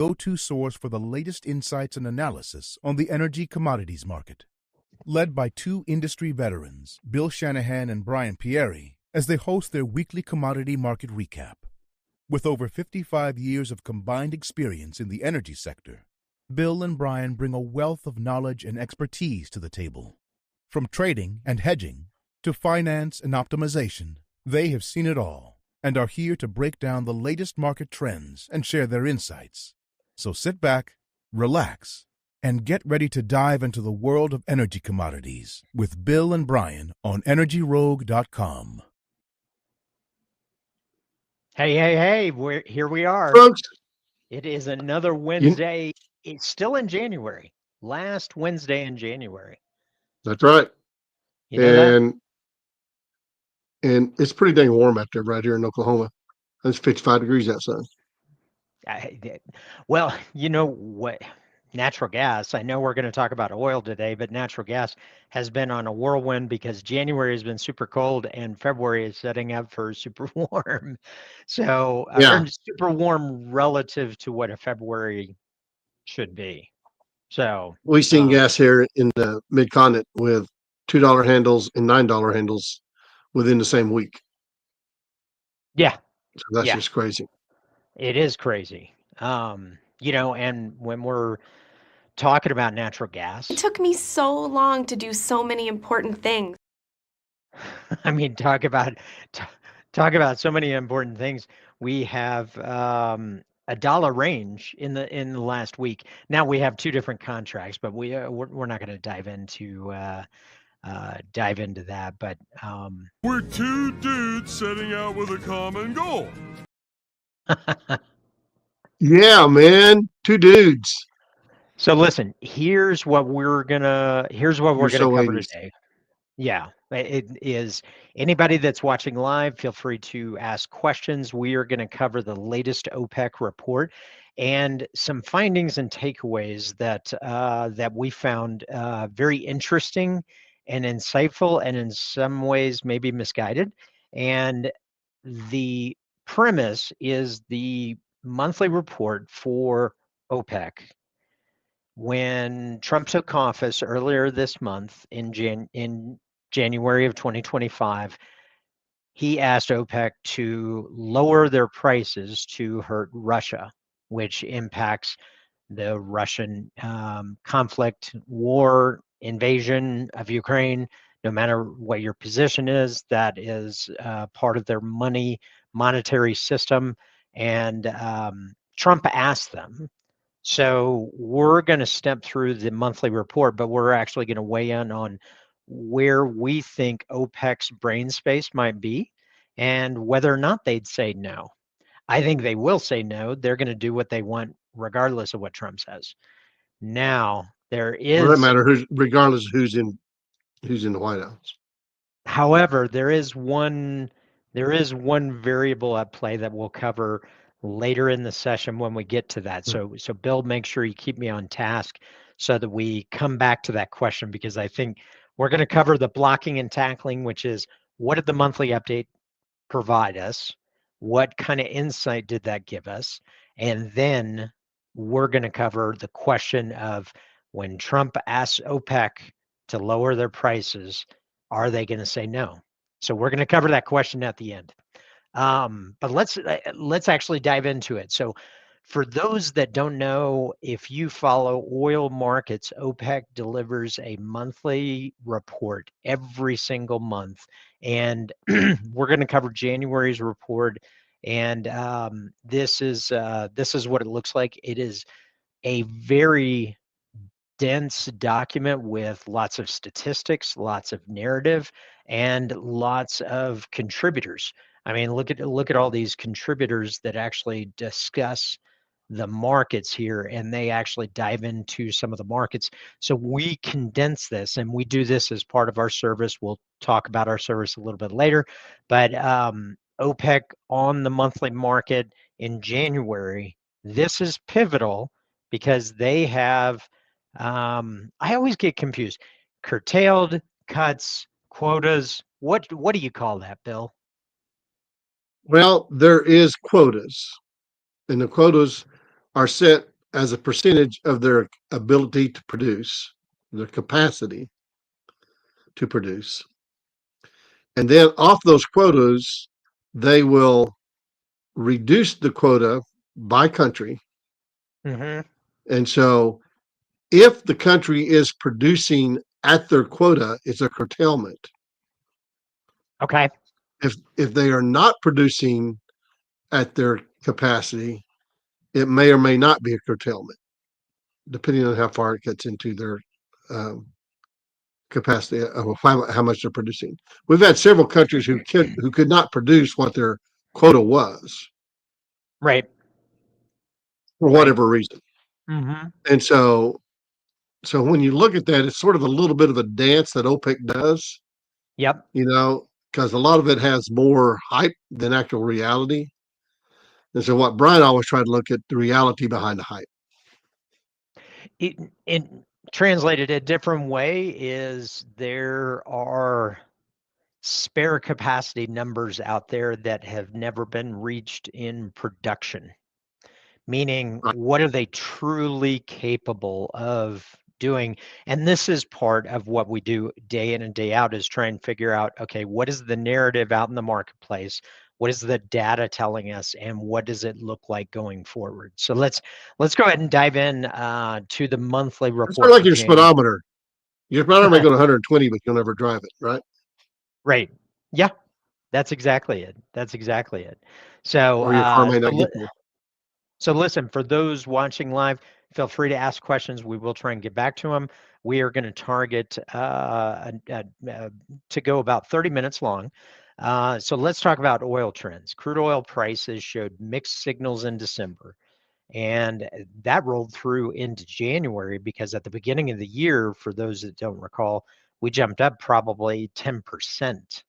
go-to source for the latest insights and analysis on the energy commodities market. Led by two industry veterans, Bill Shanahan and Brian Pieri, as they host their weekly commodity market recap. With over 55 years of combined experience in the energy sector, Bill and Brian bring a wealth of knowledge and expertise to the table. From trading and hedging to finance and optimization, they have seen it all and are here to break down the latest market trends and share their insights. So sit back, relax, and get ready to dive into the world of energy commodities with Bill and Brian on EnergyRogue.com. Hey, here we are. Folks, It is another Wednesday. It's still in January. Last Wednesday in January. that's right. You know And it's pretty dang warm out there right here in Oklahoma. It's 55 degrees outside. Well, you know what? Natural gas, I know we're going to talk about oil today, but natural gas has been on a whirlwind because January has been super cold and February is setting up for super warm. So, Yeah. super warm relative to what a February should be. So, We've seen gas here in the mid-continent with $2 handles and $9 handles within the same week. yeah, So that's just crazy. it is crazy. And when we're talking about natural gas, It took me so long to do so many important things. I mean, talk about so many important things. We have a dollar range in the last week. Now we have two different contracts, but we're not going to dive into that. But we're two dudes setting out with a common goal. Yeah, man, two dudes. So listen, here's what we're gonna cover today. Yeah, it is. Anybody that's watching live, feel free to ask questions. We are going to cover the latest OPEC report and some findings and takeaways that we found very interesting and insightful, and in some ways maybe misguided. And the premise is the monthly report for OPEC. When Trump took office earlier this month in January of 2025, he asked OPEC to lower their prices to hurt Russia, which impacts the Russian conflict, war, invasion of Ukraine. No matter what your position is, that is part of their monetary system. And Trump asked them. So we're going to step through the monthly report, but we're actually going to weigh in on where we think OPEC's brain space might be and whether or not they'd say no. I think they will say no. They're going to do what they want regardless of what Trump says. Now, there is... Well, that matter regardless of who's in the White House. However, there is one variable at play that we'll cover later in the session when we get to that. So Bill, make sure you keep me on task so that we come back to that question, because I think we're going to cover the blocking and tackling, which is what did the monthly update provide us? What kind of insight did that give us? And then we're going to cover the question of when Trump asks OPEC to lower their prices, are they going to say no? So we're going to cover that question at the end. But let's actually dive into it. So for those that don't know, if you follow oil markets, OPEC delivers a monthly report every single month. And we're going to cover January's report. And this is what it looks like. It is a very dense document with lots of statistics, lots of narrative, and lots of contributors. I mean, look at all these contributors that actually discuss the markets here, and they actually dive into some of the markets. So we condense this, and we do this as part of our service. We'll talk about our service a little bit later, but OPEC on the monthly market in January, this is pivotal because they have, I always get confused, curtailed, cuts, quotas. What do you call that, Bill? Well, there is quotas, and the quotas are set as a percentage of their ability to produce, their capacity to produce. And then off those quotas, they will reduce the quota by country. Mm-hmm. And so if the country is producing at their quota, it's a curtailment. Okay. If they are not producing at their capacity, it may or may not be a curtailment, depending on how far it gets into their um, capacity of how much they're producing. We've had several countries who could not produce what their quota was Right. for whatever reason. Mm-hmm. And so when you look at that, it's sort of a little bit of a dance that OPEC does, Yep. because a lot of it has more hype than actual reality. And so what Brian always tried to look at the reality behind the hype. It translated a different way is there are spare capacity numbers out there that have never been reached in production. Meaning, Right. what are they truly capable of doing? And this is part of what we do day in and day out is try and figure out, okay, what is the narrative out in the marketplace? What is the data telling us, and what does it look like going forward? So let's go ahead and dive in to the monthly It's report. sort of like for your January. speedometer. Your speedometer may go to 120, but you'll never drive it, right? Right. Yeah, that's exactly it. That's exactly it. So, Or your car may not get there. so listen, for those watching live, feel free to ask questions. We will try and get back to them. We are going to target to go about 30 minutes long. So let's talk about oil trends. Crude oil prices showed mixed signals in December, and that rolled through into January because at the beginning of the year, for those that don't recall, we jumped up probably 10%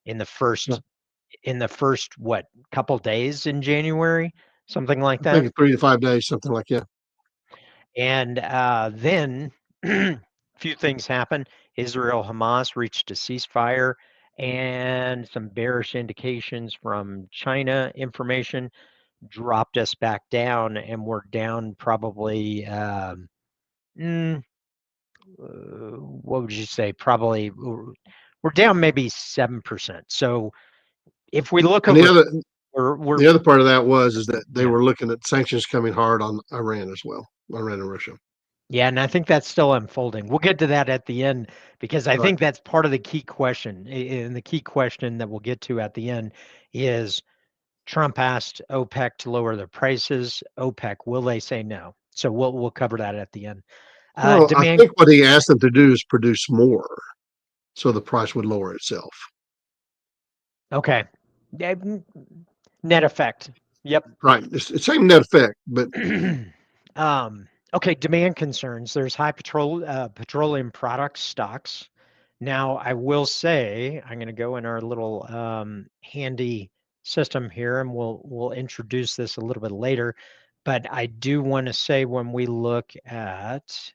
in the first what couple days in January, something like I think that. it's 3 to 5 days, something like that. And then a few things happened. Israel Hamas reached a ceasefire, and some bearish indications from China information dropped us back down, and we're down probably what would you say? Probably we're down maybe 7%. So if we look And over, the other part of that is that they Yeah. were looking at sanctions coming hard on Iran as well, Iran and Russia. Yeah, and I think that's still unfolding. We'll get to that at the end because I think that's part of the key question. And the key question that we'll get to at the end is Trump asked OPEC to lower their prices. OPEC, will they say no? So we'll cover that at the end. Well, I Demand. think what he asked them to do is produce more, so the price would lower itself. Okay. Net effect. Yep. Right. It's the same net effect, but Okay, demand concerns. There's high petroleum product stocks. Now, I will say, I'm going to go in our little handy system here, and we'll introduce this a little bit later. But I do want to say when we look at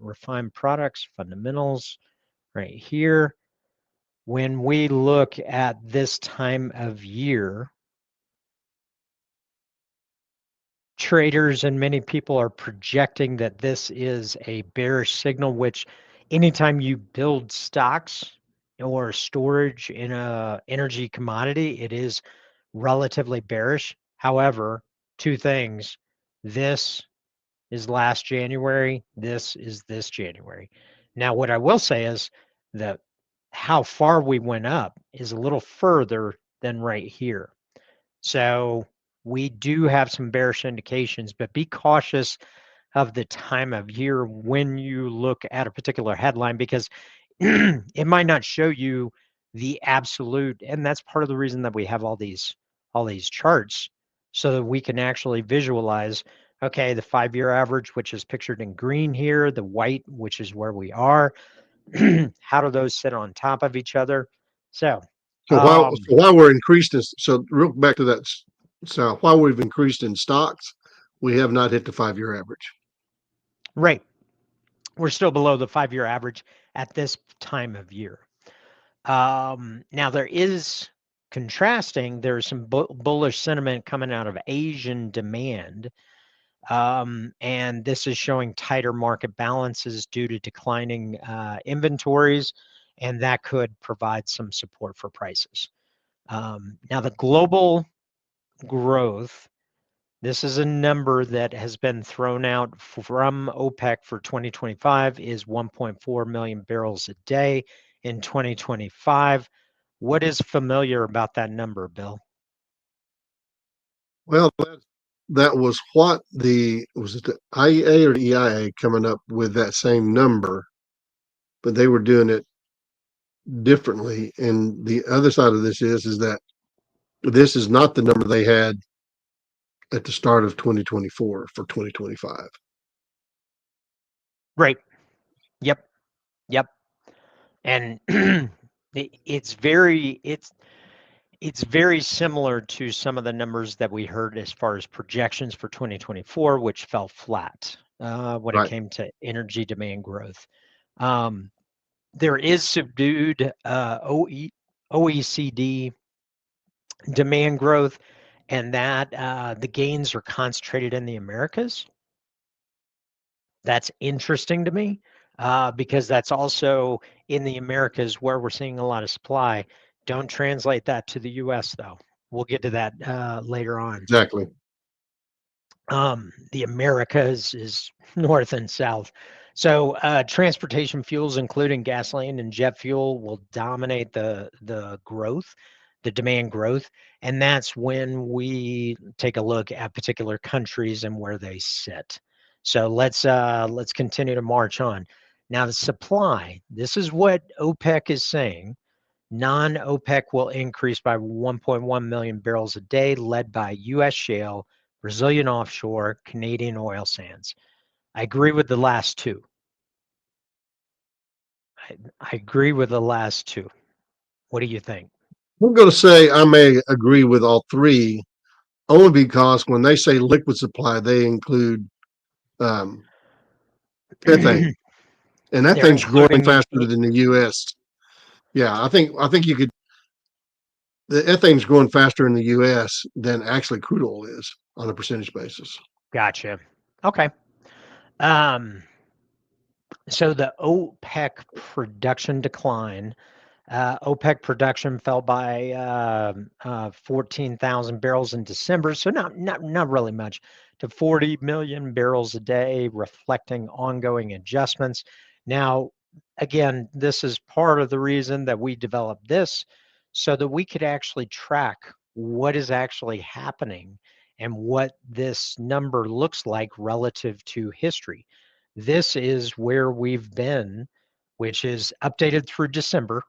refined products fundamentals right here, when we look at this time of year, traders and many people are projecting that this is a bearish signal, which anytime you build stocks or storage in a energy commodity, it is relatively bearish. However, two things. This is last January. This is this January. Now, what I will say is that how far we went up is a little further than right here. So we do have some bearish indications, but be cautious of the time of year when you look at a particular headline because it might not show you the absolute, and that's part of the reason that we have all these charts so that we can actually visualize, okay, the 5-year average, which is pictured in green here, the white, which is where we are. How do those sit on top of each other? So while we're increased in, so real back to that. So while we've increased in stocks, we have not hit the 5-year average. right. We're still below the 5-year average at this time of year. Now there is contrasting. There's some bullish sentiment coming out of Asian demand. And this is showing tighter market balances due to declining inventories, and that could provide some support for prices. Now, the global growth, this is a number that has been thrown out from OPEC for 2025, is 1.4 million barrels a day in 2025. What is familiar about that number, Bill? Well, that was what was it the IEA or the EIA coming up with that same number, but they were doing it differently. And the other side of this is that this is not the number they had at the start of 2024 for 2025. Right. Yep. Yep. And it's very similar to some of the numbers that we heard as far as projections for 2024, which fell flat when it came to energy demand growth. There is subdued OECD demand growth, and that the gains are concentrated in the Americas. That's interesting to me because that's also in the Americas where we're seeing a lot of supply. Don't translate that to the U.S. though. We'll get to that later on. Exactly. The Americas is north and south. So transportation fuels, including gasoline and jet fuel, will dominate the growth, the demand growth. And that's when we take a look at particular countries and where they sit. So let's continue to march on. Now the supply, this is what OPEC is saying. Non-OPEC will increase by 1.1 million barrels a day, led by U.S. shale, Brazilian offshore, Canadian oil sands. I agree with the last two. I agree with the last two. What do you think? I'm going to say I may agree with all three, only because when they say liquid supply, they include ethane, and that They're thing's growing including faster than the U.S. Yeah, I think you could. The ethane's growing faster in the U.S. than actually crude oil is on a percentage basis. Gotcha. Okay. So the OPEC production decline. OPEC production fell by 14,000 barrels in December, so not really much, to 40 million barrels a day, reflecting ongoing adjustments. Now, again, this is part of the reason that we developed this, so that we could actually track what is actually happening and what this number looks like relative to history. This is where we've been, which is updated through December,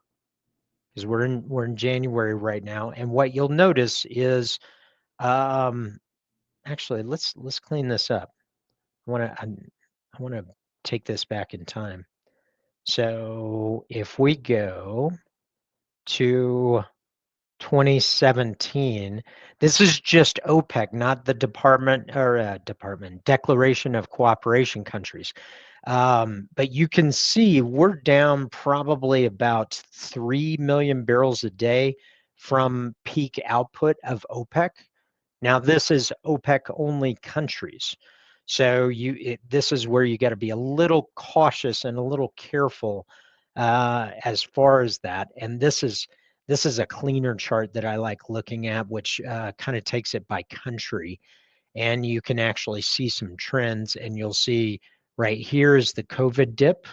because we're in January right now. And what you'll notice is, actually, let's clean this up. I want to take this back in time. So if we go to 2017, this is just OPEC, not the Declaration of Cooperation Countries. But you can see we're down probably about 3 million barrels a day from peak output of OPEC. Now, this is OPEC only countries. So this is where you got to be a little cautious and a little careful as far as that. And this is a cleaner chart that I like looking at, which kind of takes it by country. And you can actually see some trends, and you'll see right here is the COVID dip,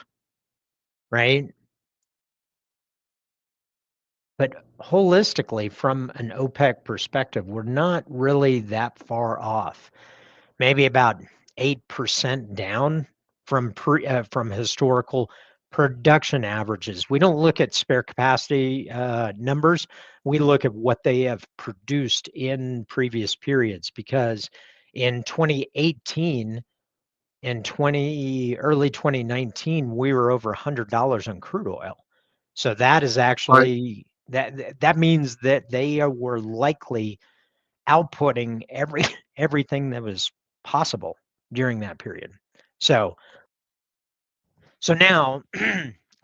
right? But holistically, from an OPEC perspective, we're not really that far off. Maybe about 8% down from historical production averages. We don't look at spare capacity numbers. We look at what they have produced in previous periods, because in 2018 and early 2019, we were over $100 on crude oil. So that is actually that means that they were likely outputting everything that was possible during that period. So now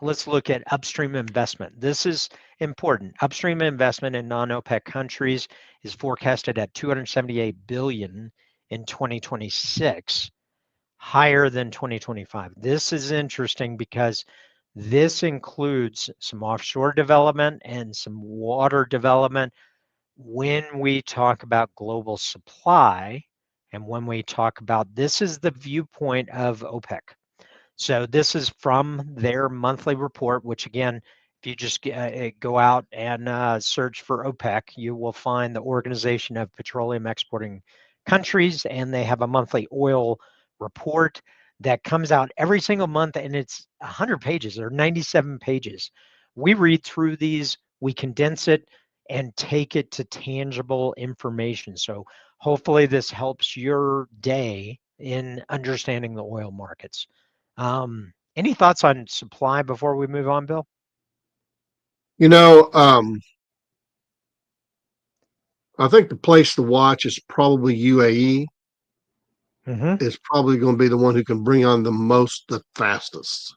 let's look at upstream investment. This is important. Upstream investment in non-OPEC countries is forecasted at $278 billion in 2026, higher than 2025. This is interesting because this includes some offshore development and some water development. When we talk about global supply, and when we talk about, this is the viewpoint of OPEC. So this is from their monthly report, which again, if you just go out and search for OPEC, you will find the Organization of Petroleum Exporting Countries, and they have a monthly oil report that comes out every single month, and it's 100 pages or 97 pages. We read through these, we condense it, and take it to tangible information. So hopefully this helps your day in understanding the oil markets. Any thoughts on supply before we move on, Bill? You know, I think the place to watch is probably UAE. Is probably going to be the one who can bring on the fastest.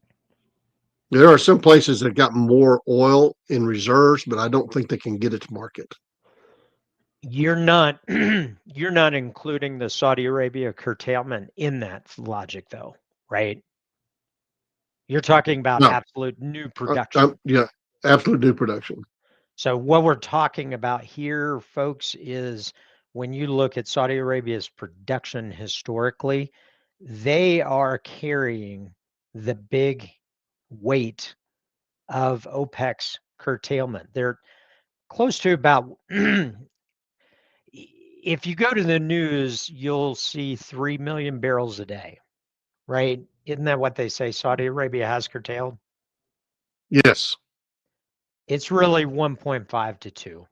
There are some places that got more oil in reserves, but I don't think they can get it to market. You're not you're not including the Saudi Arabia curtailment in that logic, though, right? You're talking about No, absolute new production. yeah, absolute new production. So what we're talking about here, folks, is when you look at Saudi Arabia's production historically, they are carrying the big weight of OPEC's curtailment. They're close to about, if you go to the news, you'll see 3 million barrels a day, right? Isn't that what they say Saudi Arabia has curtailed? Yes. It's really 1.5 to 2.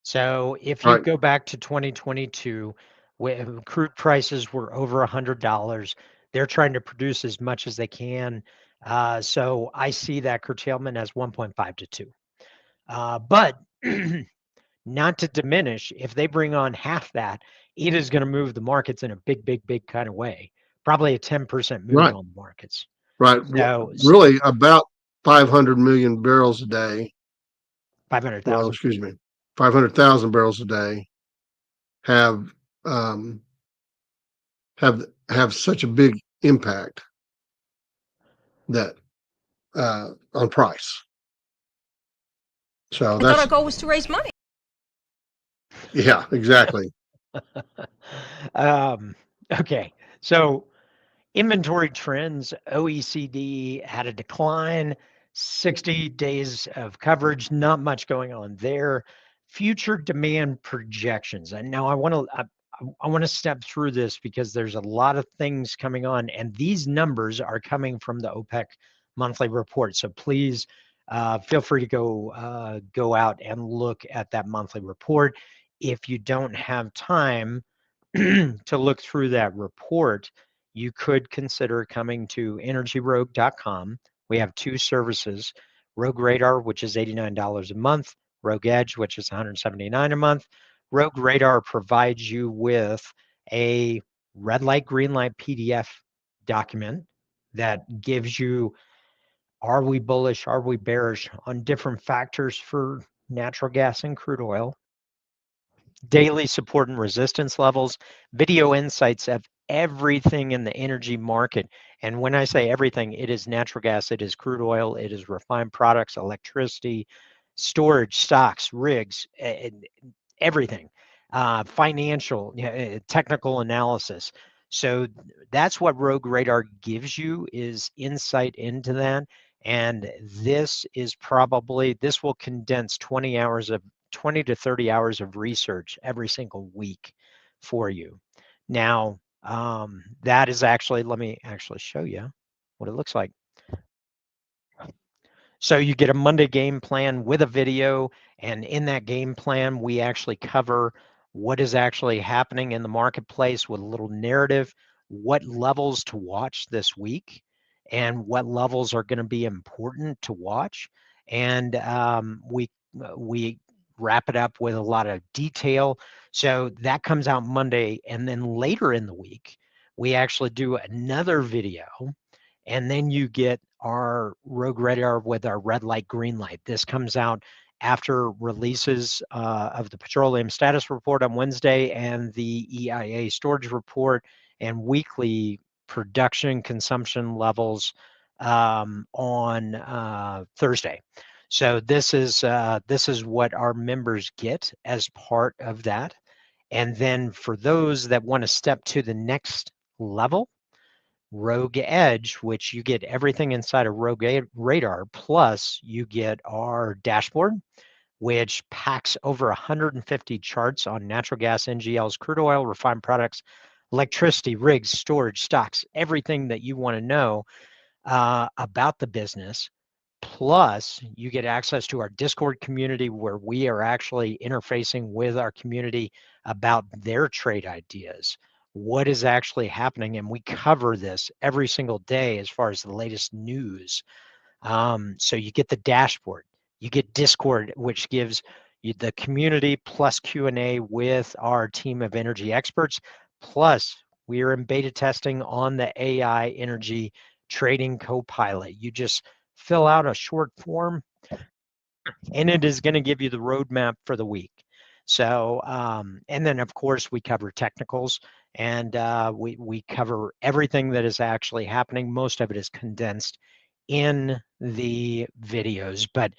So if you Right. go back to 2022, when crude prices were over $100, they're trying to produce as much as they can. So I see that curtailment as 1.5 to 2. But not to diminish, if they bring on half that, it is going to move the markets in a big, big, big kind of way. Probably a 10% move Right. on the markets. Right. So really about 500 million barrels a day. 500,000. Well, excuse me, 500,000 barrels a day have such a big impact that on price. So I thought our goal was to raise money. Yeah, exactly. Okay, so inventory trends, OECD had a decline, 60 days of coverage, not much going on there. Future demand projections. And now I want to step through this because there's a lot of things coming on, and these numbers are coming from the OPEC monthly report. So please feel free to go out and look at that monthly report. If you don't have time to look through that report, you could consider coming to energyrogue.com. We have two services, Rogue Radar, which is $89 a month, Rogue Edge, which is $179 a month. Rogue Radar provides you with a red light, green light PDF document that gives you, are we bullish, are we bearish on different factors for natural gas and crude oil, daily support and resistance levels, video insights of everything in the energy market. And when I say everything, it is natural gas, it is crude oil, it is refined products, electricity, storage, stocks, rigs, everything, financial, technical analysis. So that's what Rogue Radar gives you, is insight into that. And this will condense 20 to 30 hours of research every single week for you. Now, that is actually, let me actually show you what it looks like. So you get a Monday game plan with a video, and in that game plan, we actually cover what is actually happening in the marketplace with a little narrative, what levels to watch this week, and what levels are going to be important to watch. And we wrap it up with a lot of detail. So that comes out Monday, and then later in the week, we actually do another video, and then you get our Rogue Radar with our red light, green light. This comes out after releases of the petroleum status report on Wednesday and the EIA storage report and weekly production consumption levels on Thursday. So this is what our members get as part of that. And then for those that want to step to the next level, Rogue Edge, which you get everything inside of Rogue Radar, plus you get our dashboard, which packs over 150 charts on natural gas, NGLs, crude oil, refined products, electricity, rigs, storage, stocks, everything that you want to know about the business. Plus, you get access to our Discord community where we are actually interfacing with our community about their trade ideas, what is actually happening, and we cover this every single day as far as the latest news. So you get the dashboard, you get Discord, which gives you the community plus Q&A with our team of energy experts. Plus, we are in beta testing on the AI energy trading co-pilot. You just fill out a short form and it is going to give you the roadmap for the week. So, and then of course we cover technicals and we cover everything that is actually happening. Most of it is condensed in the videos, but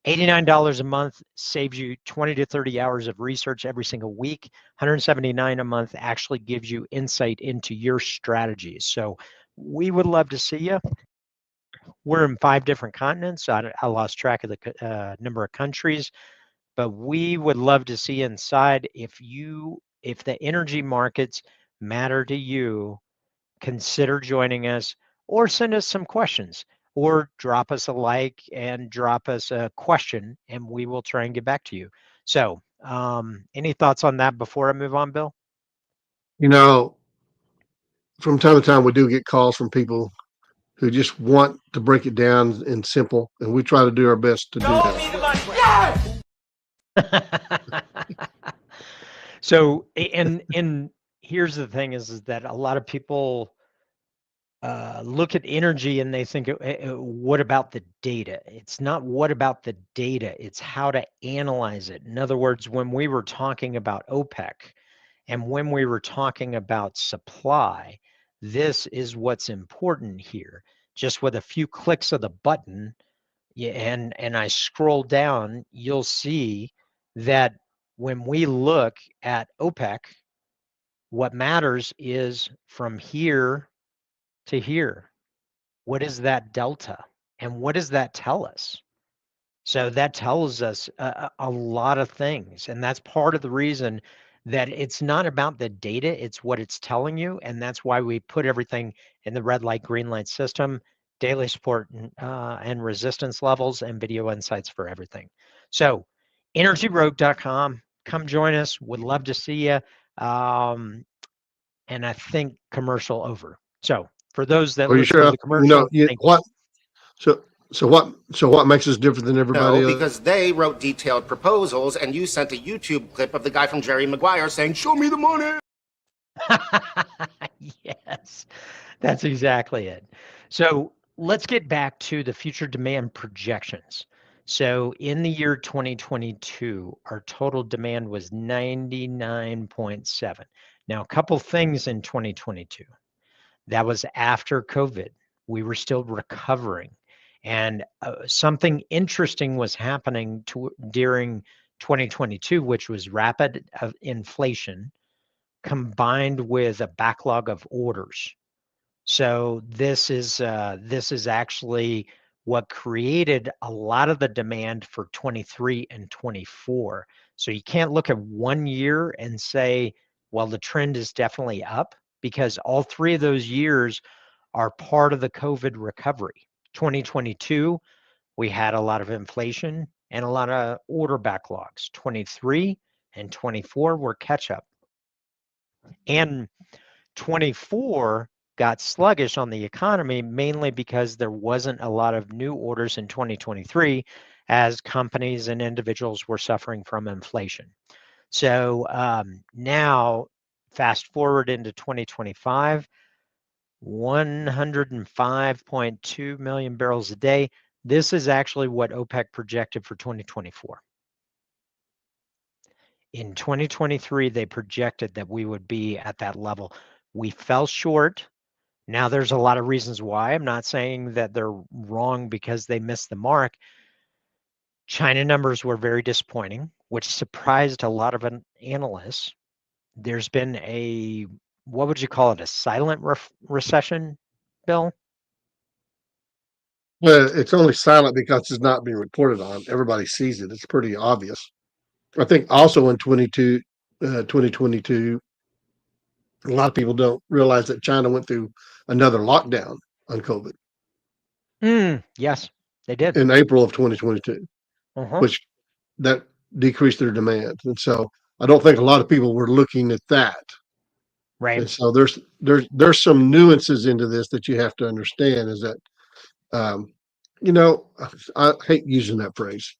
$89 a month saves you 20 to 30 hours of research every single week. $179 a month actually gives you insight into your strategies. So we would love to see you. We're in 5 different continents. I lost track of the number of countries, but we would love to see inside. If the energy markets matter to you, consider joining us or send us some questions or drop us a like and drop us a question and we will try and get back to you. So any thoughts on that before I move on, Bill? You know, from time to time, we do get calls from people who just want to break it down in simple, and we try to do our best to do that. So, and here's the thing is that a lot of people look at energy and they think, what about the data? It's not what about the data, it's how to analyze it. In other words, when we were talking about OPEC and when we were talking about supply, this is what's important here. Just with a few clicks of the button, and I scroll down, you'll see that when we look at OPEC, what matters is from here to here. What is that delta? And what does that tell us? So that tells us a lot of things. And that's part of the reason that it's not about the data, it's what it's telling you. And that's why we put everything in the red light, green light system, daily support and resistance levels, and video insights for everything. So energyrogue.com, come join us. Would love to see you. And I think commercial over. So for those that Are you listen to sure? the commercial, What? So what makes us different than everybody No, else? because they wrote detailed proposals, and you sent a YouTube clip of the guy from Jerry Maguire saying, "Show me the money." Yes, that's exactly it. So let's get back to the future demand projections. So in the year 2022, our total demand was 99.7. Now, a couple things in 2022. That was after COVID. We were still recovering. And something interesting was happening during 2022, which was rapid inflation combined with a backlog of orders. So this is actually what created a lot of the demand for 23 and 24. So you can't look at one year and say, well, the trend is definitely up, because all 3 of those years are part of the COVID recovery. 2022, we had a lot of inflation and a lot of order backlogs. 23 and 24 were catch up. And 24 got sluggish on the economy, mainly because there wasn't a lot of new orders in 2023 as companies and individuals were suffering from inflation. So now, fast forward into 2025, 105.2 million barrels a day. This is actually what OPEC projected for 2024. In 2023, they projected that we would be at that level. We fell short. Now, there's a lot of reasons why. I'm not saying that they're wrong because they missed the mark. China numbers were very disappointing, which surprised a lot of analysts. There's been a, what would you call it, a silent recession, Bill? Well, it's only silent because it's not being reported on. Everybody sees it. It's pretty obvious. I think also in 2022, a lot of people don't realize that China went through another lockdown on COVID Yes, they did. in April of 2022, Uh-huh. which that decreased their demand. And so I don't think a lot of people were looking at that. Right. And so there's some nuances into this that you have to understand is that, I hate using that phrase.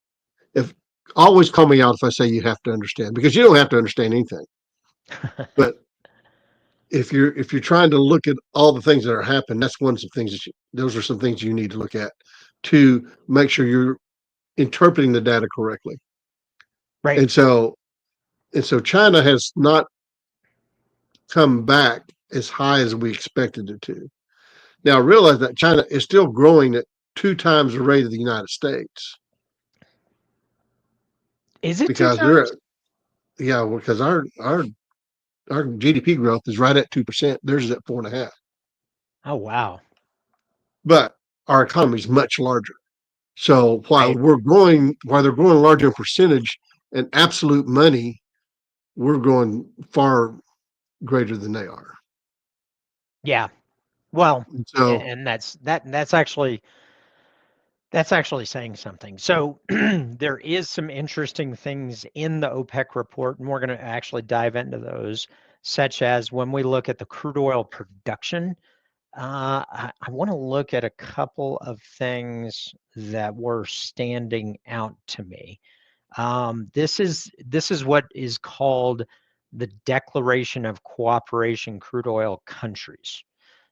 If always call me out if I say you have to understand, because you don't have to understand anything. But if you're trying to look at all the things that are happening, that's one of the things those are some things you need to look at to make sure you're interpreting the data correctly. Right. And so China has not come back as high as we expected it to. Now realize that China is still growing at 2 times the rate of the United States. Is it Because 2 times? because our GDP growth is right at 2%. Theirs is at 4.5%. Oh, wow. But our economy is much larger. So while they're growing larger in percentage and absolute money, we're growing far greater than they are. Yeah. Well, And so and that's actually saying something. So there is some interesting things in the OPEC report, and we're going to actually dive into those, such as when we look at the crude oil production. I want to look at a couple of things that were standing out to me. This is what is called the Declaration of Cooperation Crude Oil Countries.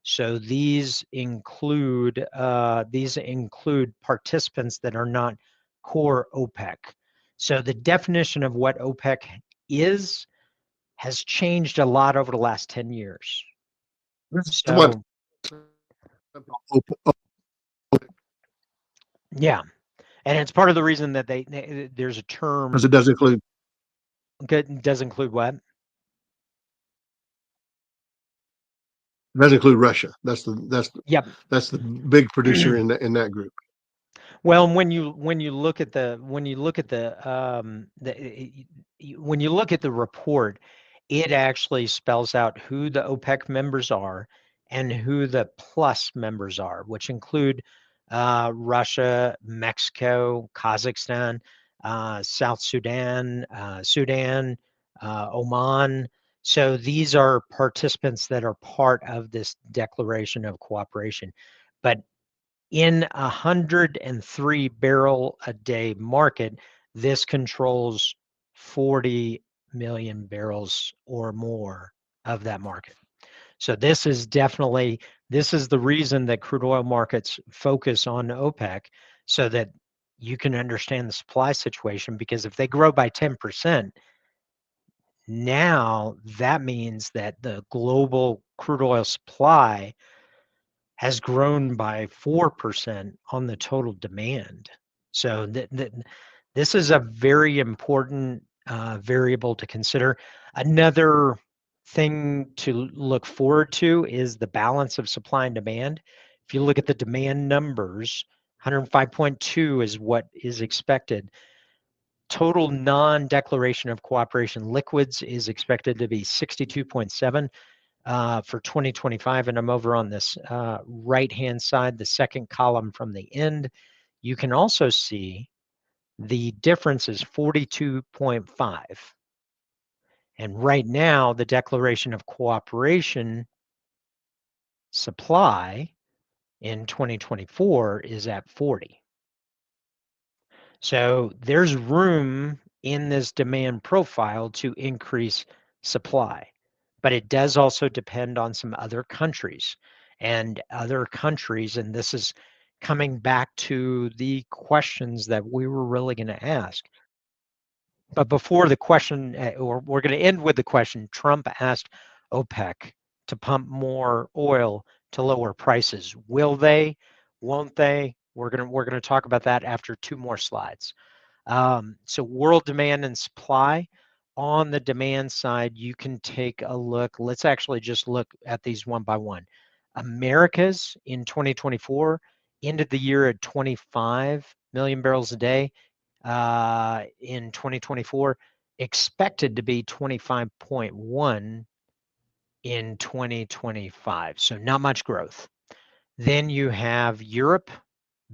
So these include participants that are not core OPEC. So the definition of what OPEC is has changed a lot over the last 10 years. So, yeah, and it's part of the reason that there's a term. Because it does include. Does include what? It does include Russia. That's the big producer in that group. Well, when you look at the report, it actually spells out who the OPEC members are and who the plus members are, which include Russia, Mexico, Kazakhstan, South Sudan, Oman. So these are participants that are part of this declaration of cooperation. But in 103 barrel a day market, this controls 40 million barrels or more of that market. So this is the reason that crude oil markets focus on OPEC, so that you can understand the supply situation, because if they grow by 10%, now that means that the global crude oil supply has grown by 4% on the total demand. So this is a very important variable to consider. Another thing to look forward to is the balance of supply and demand. If you look at the demand numbers, 105.2 is what is expected. Total non-declaration of cooperation liquids is expected to be 62.7 for 2025. And I'm over on this right-hand side, the second column from the end. You can also see the difference is 42.5. And right now, the declaration of cooperation supply in 2024 is at 40. So there's room in this demand profile to increase supply, but it does also depend on some other countries. And this is coming back to the questions that we were really going to ask. But before the question, or we're going to end with the question, Trump asked OPEC to pump more oil to lower prices. Will they? Won't they? We're going to talk about that after 2 more slides. So world demand and supply. On the demand side, you can take a look. Let's actually just look at these one by one. Americas in 2024 ended the year at 25 million barrels a day. In 2024, expected to be 25.1 in 2025. So not much growth. Then you have Europe,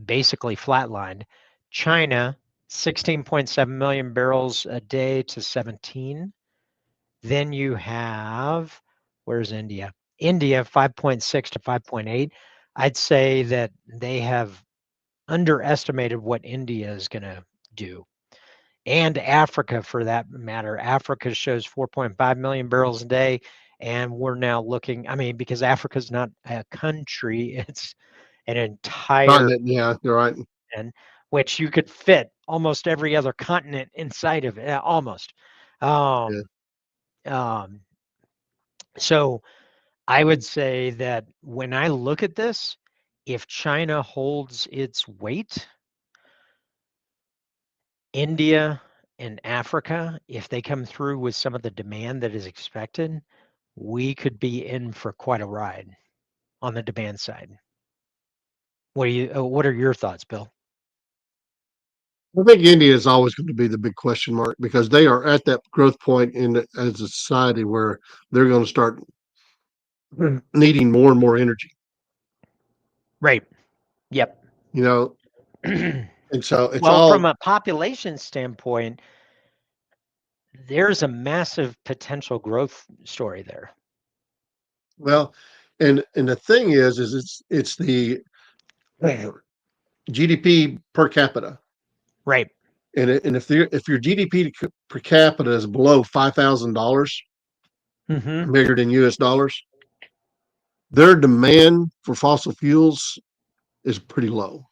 basically flatlined. China, 16.7 million barrels a day to 17. Then you have, where's India? India, 5.6 to 5.8. I'd say that they have underestimated what India is going to do. And Africa, for that matter. Africa shows 4.5 million barrels a day. And we're now looking, I mean, because Africa's not a country, it's an entire Continent, yeah, you're right. continent, which you could fit almost every other continent inside of it, almost. Um, so I would say that when I look at this, if China holds its weight, India and Africa, if they come through with some of the demand that is expected, we could be in for quite a ride on the demand side. What are your thoughts, Bill? I think India is always going to be the big question mark because they are at that growth point as a society where they're going to start needing more and more energy. Right. Yep. You know, and so it's well, all from a population standpoint, there's a massive potential growth story there. well, and the thing is it's the GDP per capita. Right. And if your GDP per capita is below $5,000 Mm-hmm. measured in US dollars, their demand for fossil fuels is pretty low.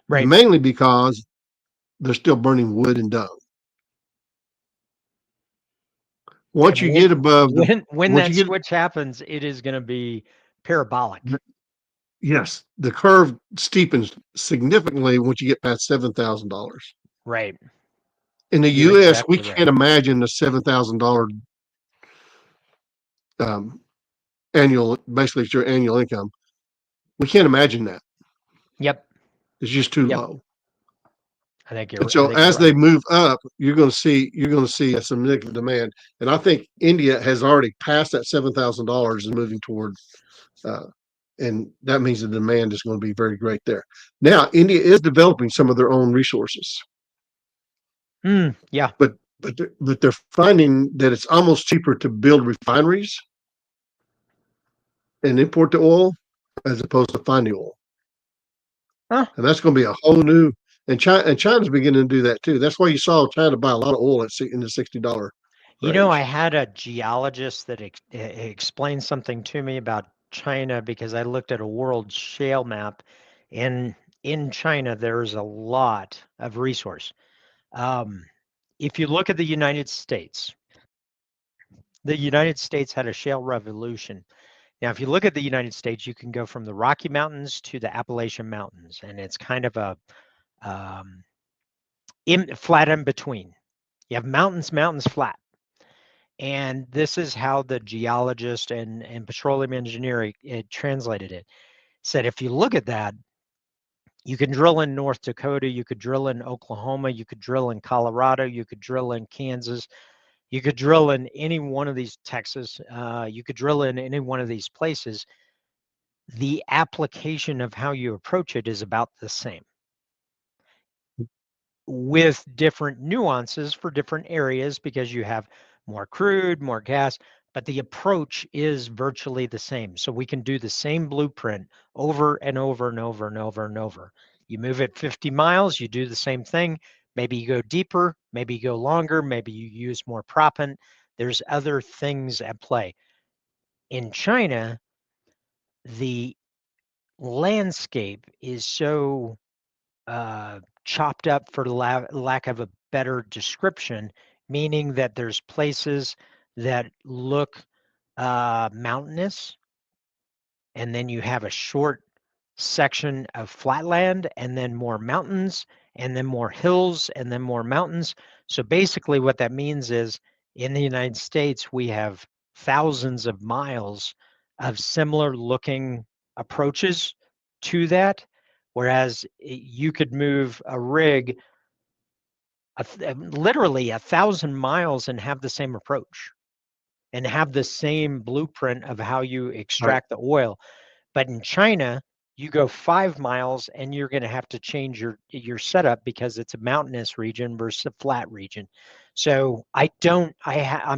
Right. Mainly because they're still burning wood and dung. Once And you get above when once that you get switch happens, it is going to be parabolic. yes, the curve steepens significantly once you get past $7,000. Right. In the You're US, we exactly right. can't imagine a $7,000 annual, basically it's your annual income. We can't imagine that. Yep. It's just too Yep. low. I think And so you're as they right. move up, you're going to see a significant demand. And I think India has already passed that $7,000 and moving toward, and that means the demand is going to be very great there. Now, India is developing some of their own resources, Yeah. but they're finding that it's almost cheaper to build refineries and import the oil as opposed to finding oil. Huh. And that's going to be a whole new. And China's beginning to do that too. That's why you saw China buy a lot of oil in the $60 You know, range. I had a geologist that explained something to me about China because I looked at a world shale map, and in China there's a lot of resource. If you look at the United States had a shale revolution. Now, if you look at the United States, you can go from the Rocky Mountains to the Appalachian Mountains, and it's kind of a flat in between. You have mountains, flat. And this is how the geologist and petroleum engineer it translated it. Said if you look at that, you can drill in North Dakota, you could drill in Oklahoma, you could drill in Colorado, you could drill in Kansas, you could drill in any one of these, Texas, you could drill in any one of these places. The application of how you approach it is about the same, with different nuances for different areas because you have more crude, more gas, but the approach is virtually the same. So we can do the same blueprint over and over and over and over and over. You move it 50 miles, you do the same thing. Maybe you go deeper, maybe you go longer, maybe you use more proppant. There's other things at play. In China, the landscape is so chopped up, for lack of a better description, meaning that there's places that look mountainous, and then you have a short section of flatland, and then more mountains, and then more hills, and then more mountains. So basically what that means is in the United States, we have thousands of miles of similar looking approaches to that, whereas you could move a rig literally 1,000 miles and have the same approach and have the same blueprint of how you extract the oil. But in China, you go 5 miles and you're going to have to change your setup because it's a mountainous region versus a flat region. So I'm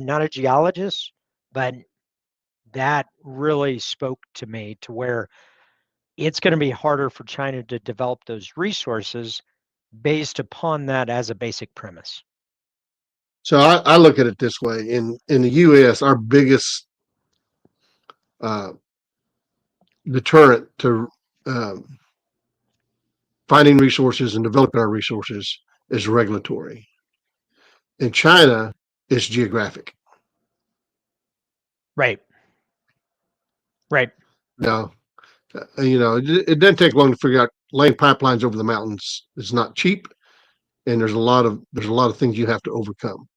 not a geologist, but that really spoke to me to where it's going to be harder for China to develop those resources based upon that as a basic premise. So I look at it this way: in the U.S., our biggest deterrent to finding resources and developing our resources is regulatory. In China, it's geographic. Right. Now, it doesn't take long to figure out laying pipelines over the mountains is not cheap, and there's a lot of things you have to overcome.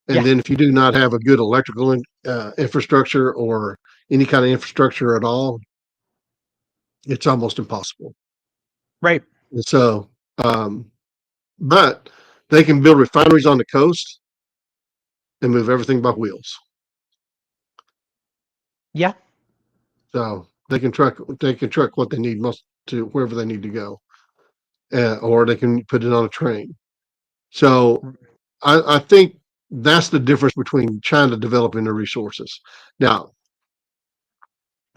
And then if you do not have a good electrical infrastructure or any kind of infrastructure at all, it's almost impossible. Right. And so, but they can build refineries on the coast and move everything by wheels. Yeah. So they can truck what they need most to wherever they need to go, or they can put it on a train. So I think that's the difference between China developing their resources. Now,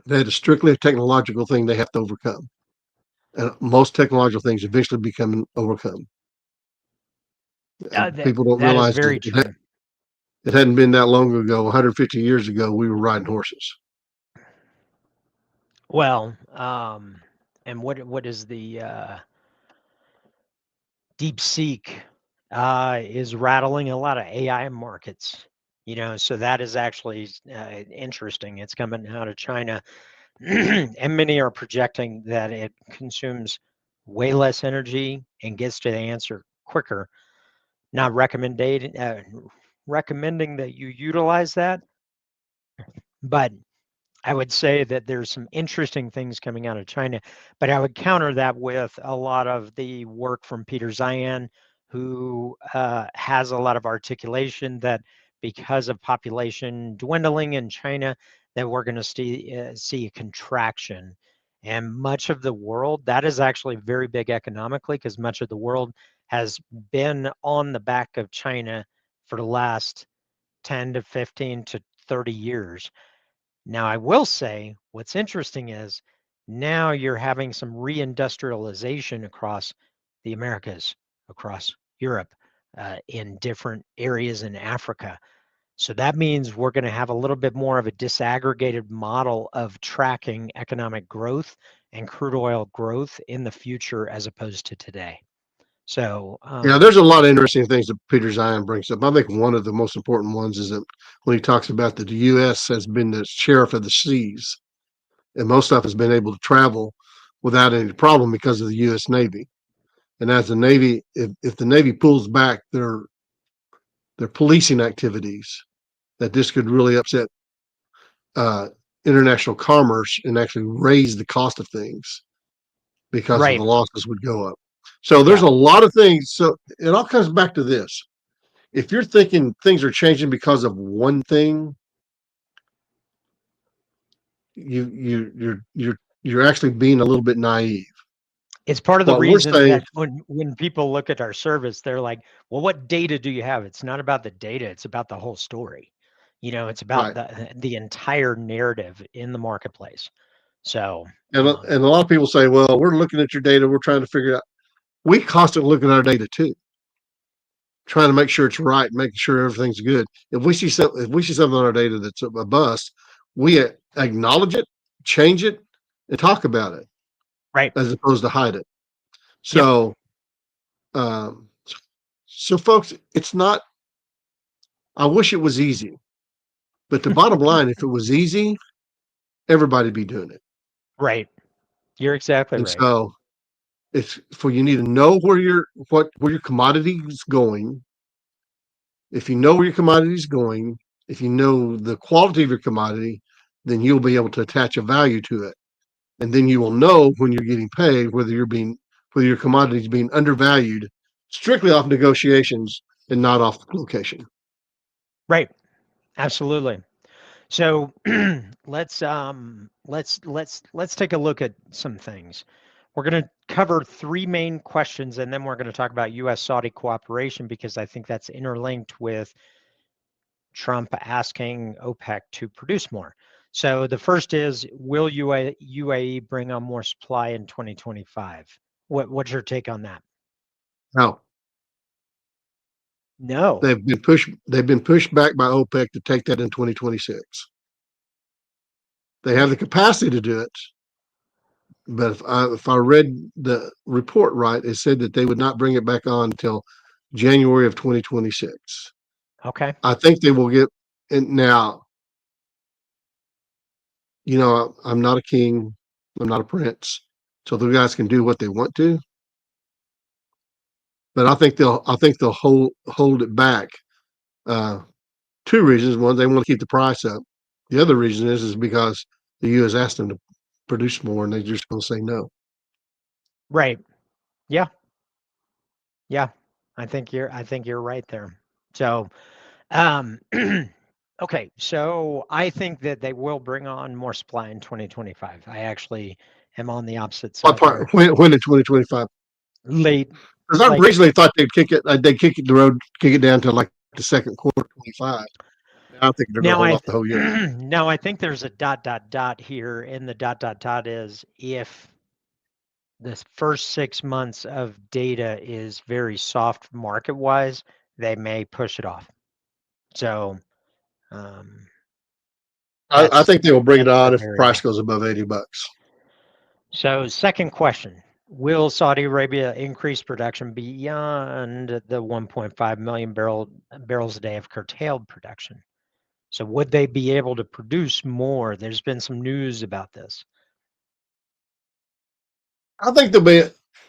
that is strictly a technological thing they have to overcome. And most technological things eventually become overcome. People don't that is realize very true. It hadn't been that long ago, 150 years ago, we were riding horses. Well, and what is the DeepSeek is rattling a lot of AI markets, so that is actually interesting. It's coming out of China, and many are projecting that it consumes way less energy and gets to the answer quicker. Not recommending that you utilize that, but I would say that there's some interesting things coming out of China, but I would counter that with a lot of the work from Peter Zeihan, who has a lot of articulation that because of population dwindling in China, that we're going to see a contraction. And much of the world, that is actually very big economically, because much of the world has been on the back of China for the last 10 to 15 to 30 years. Now, I will say what's interesting is now you're having some reindustrialization across the Americas, across Europe, in different areas in Africa. So that means we're going to have a little bit more of a disaggregated model of tracking economic growth and crude oil growth in the future as opposed to today. So there's a lot of interesting things that Peter Zeihan brings up. I think one of the most important ones is that when he talks about that the U.S. has been the sheriff of the seas, and most stuff has been able to travel without any problem because of the U.S. Navy. And as the Navy, if the Navy pulls back their policing activities, that this could really upset international commerce and actually raise the cost of things because of the losses would go up. So there's a lot of things. So it all comes back to this: if you're thinking things are changing because of one thing, you're actually being a little bit naive. It's part of the reason that when people look at our service, they're like, well, what data do you have? It's not about the data. It's about the whole story. It's about the entire narrative in the marketplace. So, and a lot of people say, well, we're looking at your data. We're trying to figure out. We constantly look at our data too, trying to make sure it's right, making sure everything's good. If we see something on our data that's a bust, we acknowledge it, change it, and talk about it, Right. as opposed to hide it. So, so folks, it's not. I wish it was easy, but the bottom line, if it was easy, everybody'd be doing it. Right. You're exactly And right. so, it's for you need to know where your commodity is going. If you know where your commodity is going, if you know the quality of your commodity, then you'll be able to attach a value to it. And then you will know when you're getting paid whether your commodity is being undervalued strictly off negotiations and not off location. Right. Absolutely. So let's take a look at some things. We're going to cover three main questions, and then we're going to talk about U.S.-Saudi cooperation, because I think that's interlinked with Trump asking OPEC to produce more. So the first is, will UAE bring on more supply in 2025? What's your take on that? Now, No. they've been pushed back by OPEC to take that in 2026. They have the capacity to do it, but if I read the report right, it said that they would not bring it back on until January of 2026. Okay. I think they will get. And now, I'm not a king, I'm not a prince, so the guys can do what they want to. But I think they'll hold it back. Two reasons: one, they want to keep the price up. The other reason is because the U.S. asked them to produce more, and they're just going to say no. Right. Yeah. Yeah. I think you're right there. So, okay. So I think that they will bring on more supply in 2025. I actually am on the opposite What side there. part? When in 2025? Late. Because I Like, originally thought they'd kick it down to like the second quarter of 25. Now I think they're going to now hold I off the whole year. now I think there's a ... here, and the ... is if the first 6 months of data is very soft market wise, they may push it off. So I think they will bring it that's the on if price variable. goes above $80. So second question, will Saudi Arabia increase production beyond the 1.5 million barrels a day of curtailed production? So would they be able to produce more? There's been some news about this. I think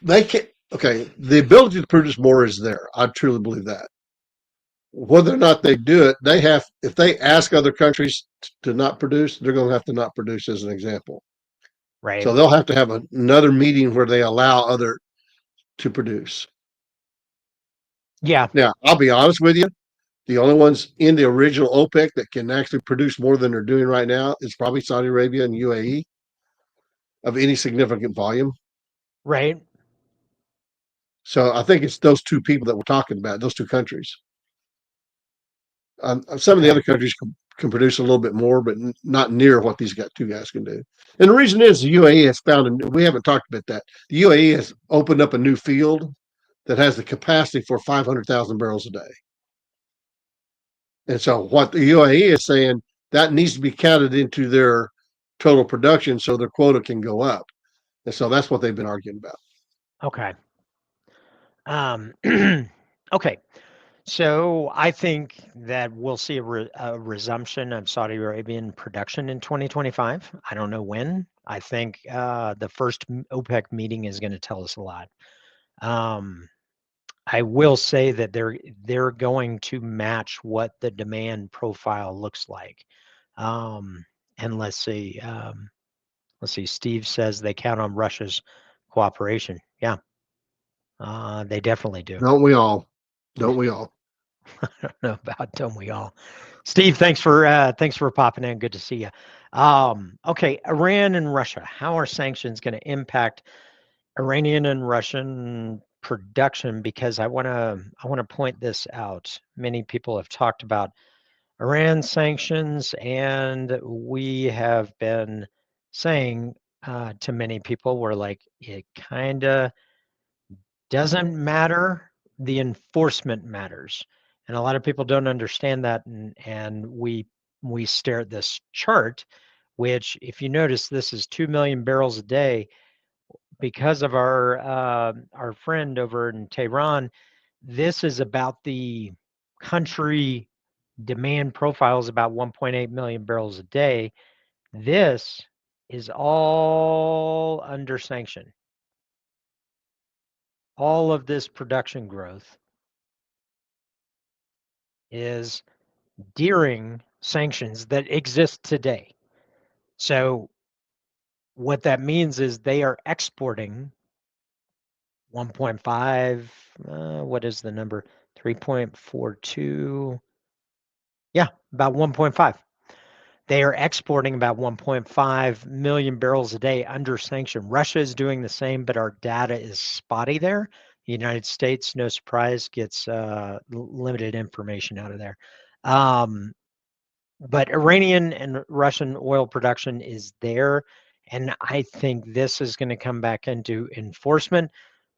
they can. Okay, the ability to produce more is there. I truly believe that. Whether or not they do it, if they ask other countries to not produce, they're going to have to not produce, as an example. Right. So they'll have to have another meeting where they allow other to produce. Yeah. Now, I'll be honest with you. The only ones in the original OPEC that can actually produce more than they're doing right now is probably Saudi Arabia and UAE of any significant volume. Right. So I think it's those two people that we're talking about, those two countries. Some of the other countries can produce a little bit more, but not near what these two guys can do. And the reason is the UAE has we haven't talked about that. The UAE has opened up a new field that has the capacity for 500,000 barrels a day. And so what the UAE is saying, that needs to be counted into their total production so their quota can go up. And so that's what they've been arguing about. Okay. Okay. So I think that we'll see a resumption of Saudi Arabian production in 2025. I don't know when. I think the first OPEC meeting is going to tell us a lot. I will say that they're going to match what the demand profile looks like. And let's see. Steve says they count on Russia's cooperation. Yeah, they definitely do. Don't we all? Don't we all? I don't know about don't we all. Steve, thanks for popping in. Good to see you. Okay, Iran and Russia. How are sanctions going to impact Iranian and Russian production? Because I want to point this out. Many people have talked about Iran sanctions, and we have been saying to many people, we're like, it kind of doesn't matter. The enforcement matters. And a lot of people don't understand that. And we stare at this chart which, if you notice, this is 2 million barrels a day because of our friend over in Tehran. This is about the country demand profile is about 1.8 million barrels a day. This is all under sanction. All of this production growth is during sanctions that exist today. So what that means is they are exporting 1.5, what is the number? 3.42. Yeah, about 1.5. They are exporting about 1.5 million barrels a day under sanction. Russia is doing the same, but our data is spotty there. The United States, no surprise, gets limited information out of there. But Iranian and Russian oil production is there. And I think this is going to come back into enforcement,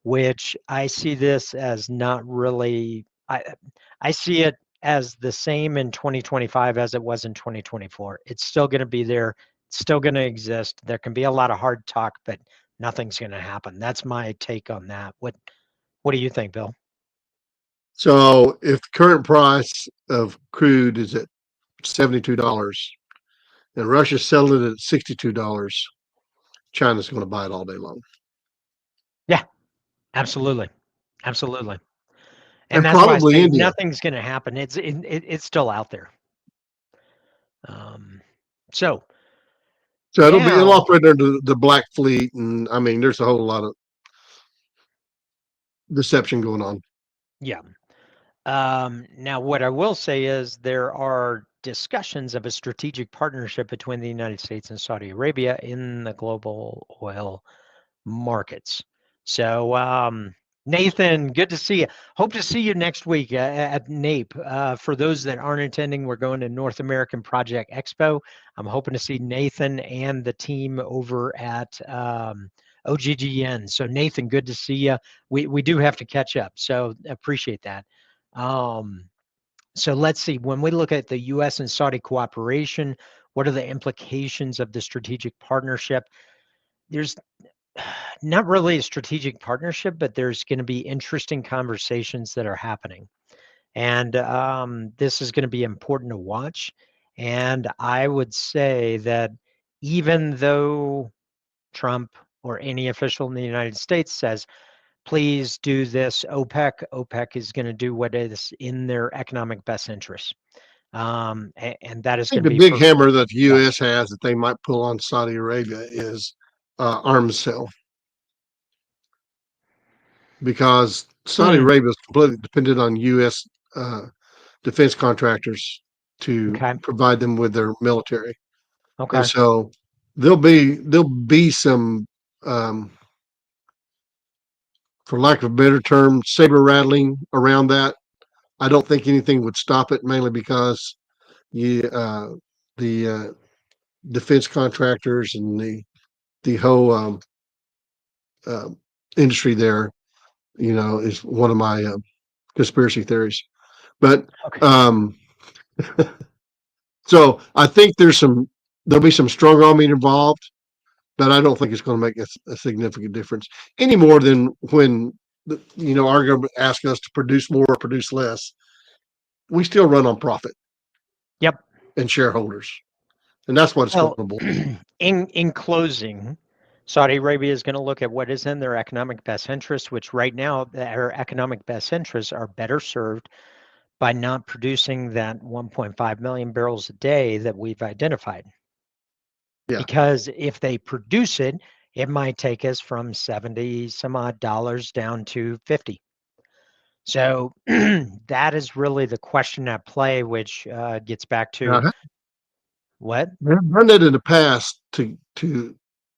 which I see this as not really, I see it as the same in 2025 as it was in 2024. It's still going to be there. It's still going to exist. There can be a lot of hard talk, but nothing's going to happen. That's my take on that. What do you think, Bill? So if the current price of crude is at $72 and Russia's selling it at $62, China's going to buy it all day long. Yeah, absolutely. Absolutely. And that's why I probably say India. nothing's going to happen. It's still out there. So it'll now, operate under the Black Fleet, and I mean, there's a whole lot of deception going on. yeah. Now, what I will say is there are discussions of a strategic partnership between the United States and Saudi Arabia in the global oil markets. So, Nathan, good to see you. Hope to see you next week at NAPE. For those that aren't attending, we're going to North American Project Expo. I'm hoping to see Nathan and the team over at OGGN. So, Nathan, good to see you. We do have to catch up, so appreciate that. So let's see, when we look at the U.S. and Saudi cooperation, what are the implications of the strategic partnership? There's not really a strategic partnership, but there's going to be interesting conversations that are happening. And this is going to be important to watch. And I would say that even though Trump or any official in the United States says, please do this, OPEC is going to do what is in their economic best interest. And that is I going think to the be big hammer that the U.S. has that they might pull on Saudi Arabia is arms sale, because Saudi Arabia is completely dependent on U.S. Defense contractors to provide them with their military. Okay. And so there'll be some, for lack of a better term, saber rattling around that. I don't think anything would stop it, mainly because the defense contractors and the whole industry there, is one of my conspiracy theories. But so I think there'll be some strong arming involved, but I don't think it's going to make a significant difference any more than when our government asks us to produce more or produce less. We still run on profit. Yep. And shareholders, and that's what it's going to be. In closing, Saudi Arabia is going to look at what is in their economic best interest, which right now their economic best interests are better served by not producing that 1.5 million barrels a day that we've identified. Yeah. Because if they produce it, it might take us from 70 some odd dollars down to 50. So that is really the question at play, which gets back to what? They've done that in the past to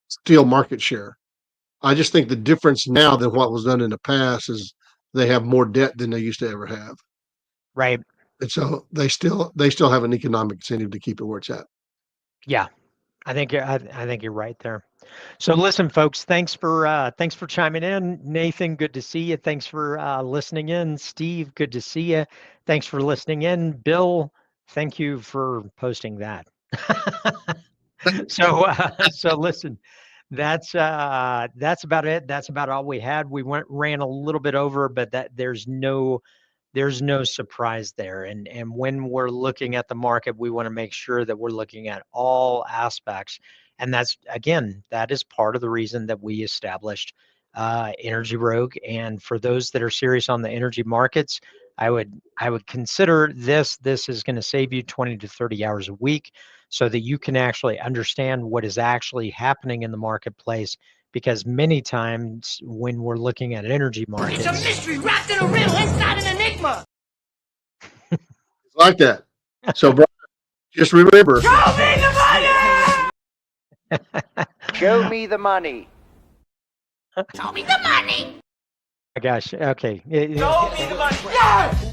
steal market share. I just think the difference now than what was done in the past is they have more debt than they used to ever have. Right. And so they still have an economic incentive to keep it where it's at. Yeah. I think you're right there. So listen, folks, thanks for chiming in. Nathan, good to see you. Thanks for listening in. Steve, good to see you. Thanks for listening in. Bill, thank you for posting that. So listen, that's about it. That's about all we had. We ran a little bit over, but there's no surprise there. And when we're looking at the market, we want to make sure that we're looking at all aspects. And that is part of the reason that we established Energy Rogue. And for those that are serious on the energy markets, I would consider this. This is going to save you 20 to 30 hours a week so that you can actually understand what is actually happening in the marketplace. Because many times when we're looking at energy markets, it's a mystery wrapped in a riddle inside an enigma. It's like that. So, bro, just remember. Show me the money! Show me the money. Show me the money! Oh my gosh. Okay. Show me the money! Yes!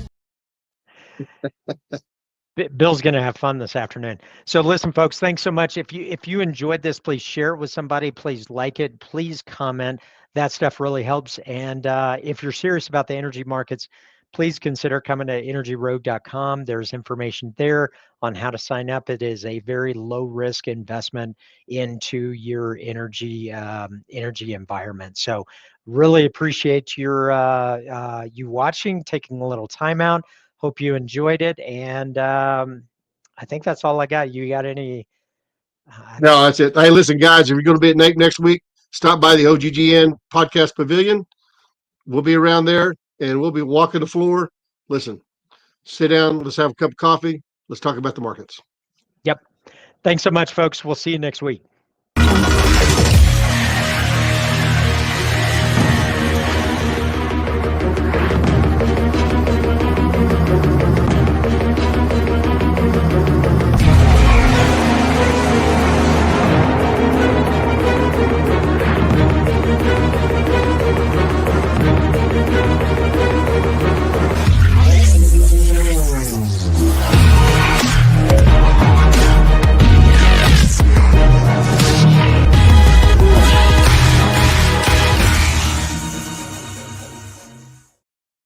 Bill's going to have fun this afternoon. So listen, folks, thanks so much. If you enjoyed this, please share it with somebody. Please like it. Please comment. That stuff really helps. And if you're serious about the energy markets, please consider coming to energyrogue.com. There's information there on how to sign up. It is a very low risk investment into your energy environment. So really appreciate you watching, taking a little time out. Hope you enjoyed it. And I think that's all I got. You got any? No, that's it. Hey, listen, guys, if you're going to be at NAPE next week, stop by the OGGN Podcast Pavilion. We'll be around there, and we'll be walking the floor. Listen, sit down. Let's have a cup of coffee. Let's talk about the markets. Yep. Thanks so much, folks. We'll see you next week.